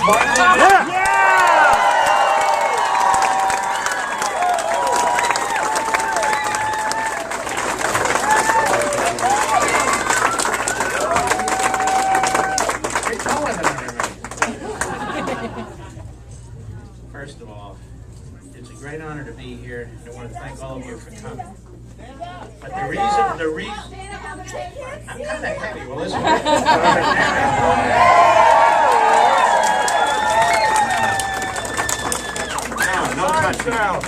First of all, it's a great honor to be here. I want to thank all of you for coming. But the reason, I'm kind of heavy. Well, listen. No touch down.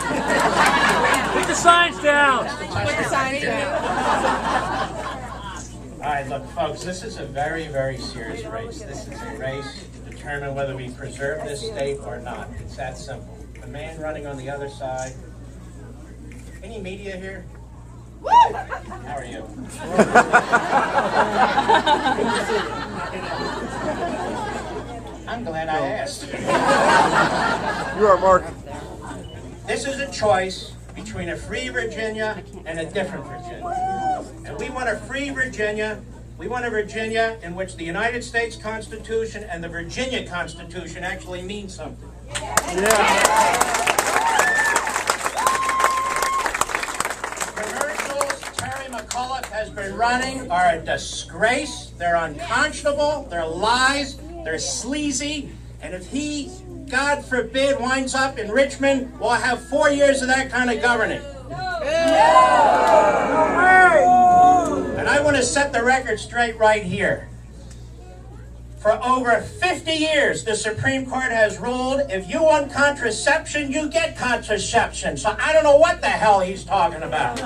Put the signs down. Put the signs down. All right, look, folks, this is a very, very serious race. This is a race to determine whether we preserve this state or not. It's that simple. The man running on the other side. Any media here? Woo! How are you? I'm glad I asked. You are, Mark. This is a choice between a free Virginia and a different Virginia. And we want a free Virginia. We want a Virginia in which the United States Constitution and the Virginia Constitution actually mean something. Yeah. Has been running are a disgrace. They're unconscionable. They're lies. They're sleazy. And if he, God forbid, winds up in Richmond, we'll have 4 years of that kind of governing. And I want to set the record straight right here. For over 50 years, the Supreme Court has ruled if you want contraception, you get contraception. So I don't know what the hell he's talking about.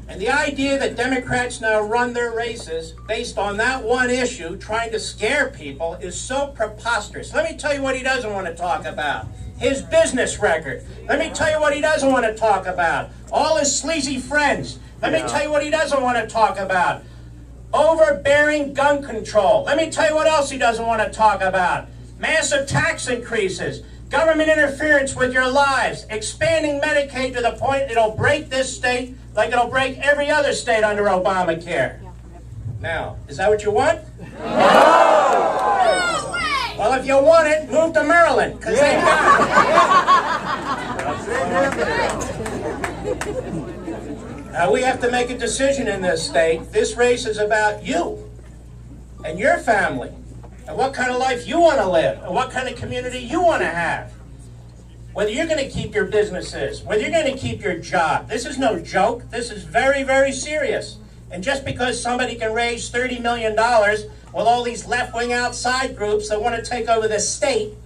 And the idea that Democrats now run their races based on that one issue, trying to scare people, is so preposterous. Let me tell you what he doesn't want to talk about. His business record. Let me tell you what he doesn't want to talk about. All his sleazy friends. Let me tell you what he doesn't want to talk about. Overbearing gun control. Let me tell you what else he doesn't want to talk about. Massive tax increases. Government interference with your lives. Expanding Medicaid to the point it'll break this state like it'll break every other state under Obamacare. Now, is that what you want? No! Well, if you want it, move to Maryland, because they got it. Now, we have to make a decision in this state. This race is about you and your family and what kind of life you want to live and what kind of community you want to have. Whether you're going to keep your businesses, whether you're going to keep your job. This is no joke. This is very, very serious. And just because somebody can raise $30 million with all these left-wing outside groups that want to take over the state,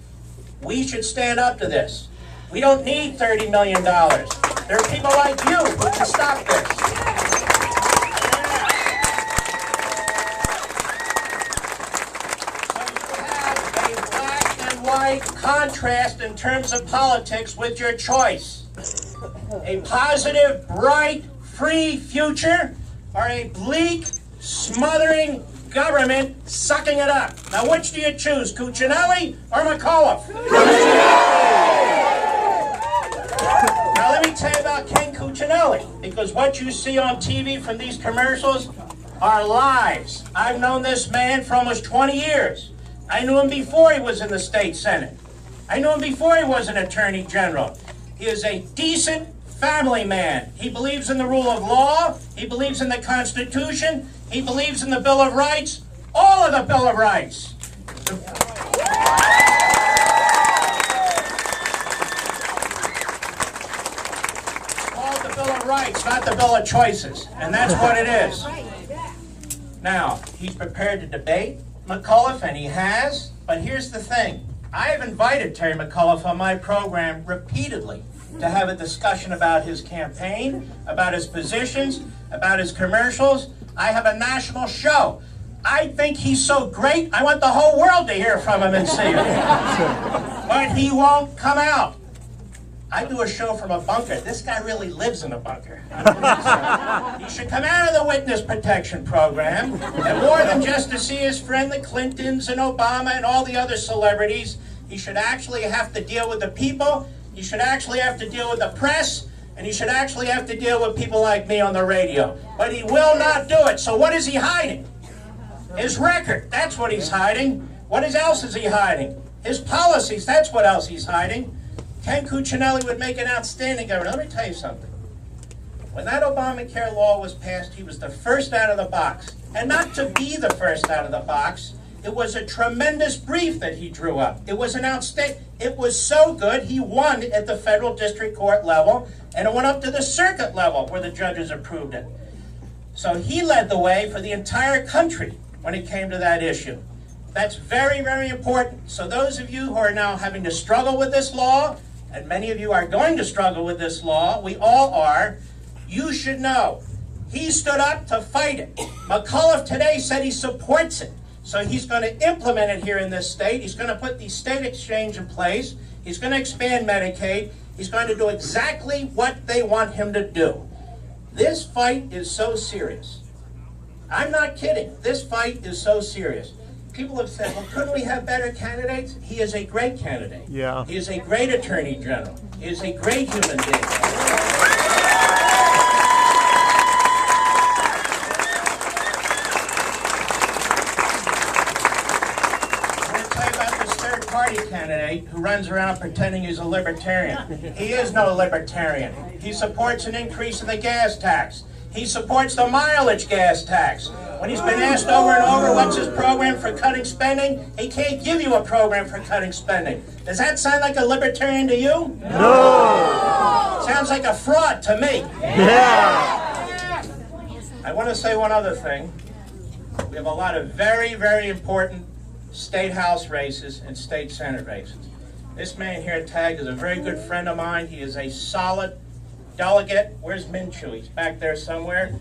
we should stand up to this. We don't need $30 million. There are people like you who can stop this. White contrast in terms of politics with your choice. A positive, bright, free future, or a bleak, smothering government sucking it up. Now, which do you choose, Cuccinelli or McAuliffe? Now, let me tell you about Ken Cuccinelli, because what you see on TV from these commercials are lies. I've known this man for almost 20 years. I knew him before he was in the state senate. I knew him before he was an attorney general. He is a decent family man. He believes in the rule of law. He believes in the Constitution. He believes in the Bill of Rights. All of the Bill of Rights. It's called the Bill of Rights, not the Bill of Choices. And that's what it is. Now, he's prepared to debate McAuliffe, and he has, but here's the thing. I have invited Terry McAuliffe on my program repeatedly to have a discussion about his campaign, about his positions, about his commercials. I have a national show. I think he's so great, I want the whole world to hear from him and see him. But he won't come out. I do a show from a bunker. This guy really lives in a bunker. He should come out of the witness protection program, and more than just to see his friend the Clintons and Obama and all the other celebrities, he should actually have to deal with the people, he should actually have to deal with the press, and he should actually have to deal with people like me on the radio. But he will not do it. So what is he hiding? His record, that's what he's hiding. What else is he hiding? His policies, that's what else he's hiding. Ken Cuccinelli would make an outstanding governor. Let me tell you something. When that Obamacare law was passed, he was the first out of the box. And not to be the first out of the box, it was a tremendous brief that he drew up. It was an outstanding, it was so good, he won at the federal district court level, and it went up to the circuit level where the judges approved it. So he led the way for the entire country when it came to that issue. That's very, very important. So those of you who are now having to struggle with this law, and many of you are going to struggle with this law, we all are, you should know. He stood up to fight it. McAuliffe today said he supports it. So he's going to implement it here in this state. He's going to put the state exchange in place. He's going to expand Medicaid. He's going to do exactly what they want him to do. This fight is so serious. I'm not kidding. This fight is so serious. People have said, well, couldn't we have better candidates? He is a great candidate. Yeah. He is a great attorney general. He is a great human being. Party candidate who runs around pretending he's a libertarian. He is no libertarian. He supports an increase in the gas tax. He supports the mileage gas tax. When he's been asked over and over what's his program for cutting spending, he can't give you a program for cutting spending. Does that sound like a libertarian to you? No. Sounds like a fraud to me. Yeah. I want to say one other thing. We have a lot of very, very important state house races and state senate races. This man here, Tag, is a very good friend of mine. He is a solid delegate. Where's Minshew? He's back there somewhere.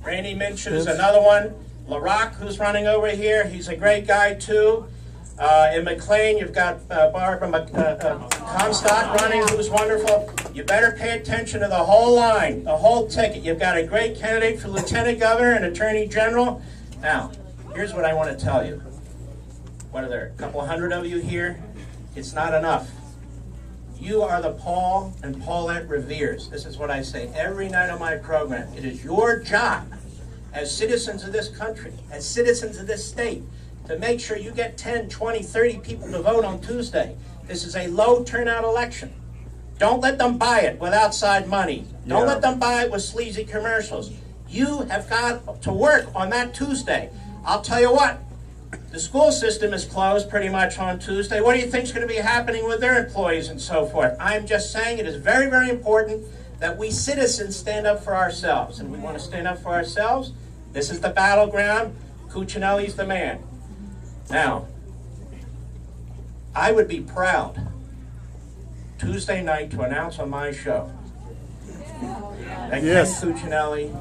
Randy Minshew is another one. LaRock, who's running over here, he's a great guy too. In McLean, you've got Barbara Comstock running, who's wonderful. You better pay attention to the whole line, the whole ticket. You've got a great candidate for lieutenant governor and attorney general. Now, here's what I want to tell you. What are there, a couple hundred of you here? It's not enough. You are the Paul and Paulette Reveres. This is what I say every night on my program. It is your job as citizens of this country, as citizens of this state, to make sure you get 10, 20, 30 people to vote on Tuesday. This is a low turnout election. Don't let them buy it with outside money. Don't let them buy it with sleazy commercials. You have got to work on that Tuesday. I'll tell you what. The school system is closed pretty much on Tuesday. What do you think is going to be happening with their employees and so forth? I'm just saying it is very, very important that we citizens stand up for ourselves. And we want to stand up for ourselves. This is the battleground. Cuccinelli's the man. Now, I would be proud Tuesday night to announce on my show that Ken Cuccinelli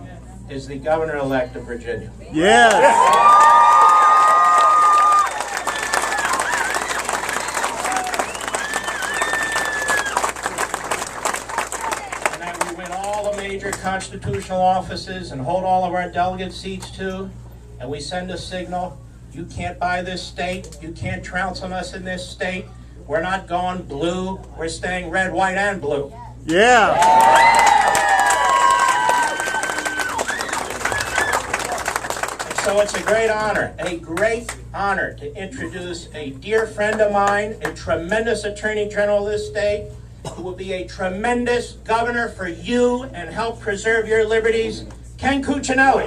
is the governor-elect of Virginia. Yes. Major constitutional offices and hold all of our delegate seats too, and we send a signal. You can't buy this state. You can't trounce on us in this state. We're not going blue. We're staying red, white, and blue. Yeah. And so it's a great honor to introduce a dear friend of mine, a tremendous attorney general of this state, who will be a tremendous governor for you and help preserve your liberties, Ken Cuccinelli.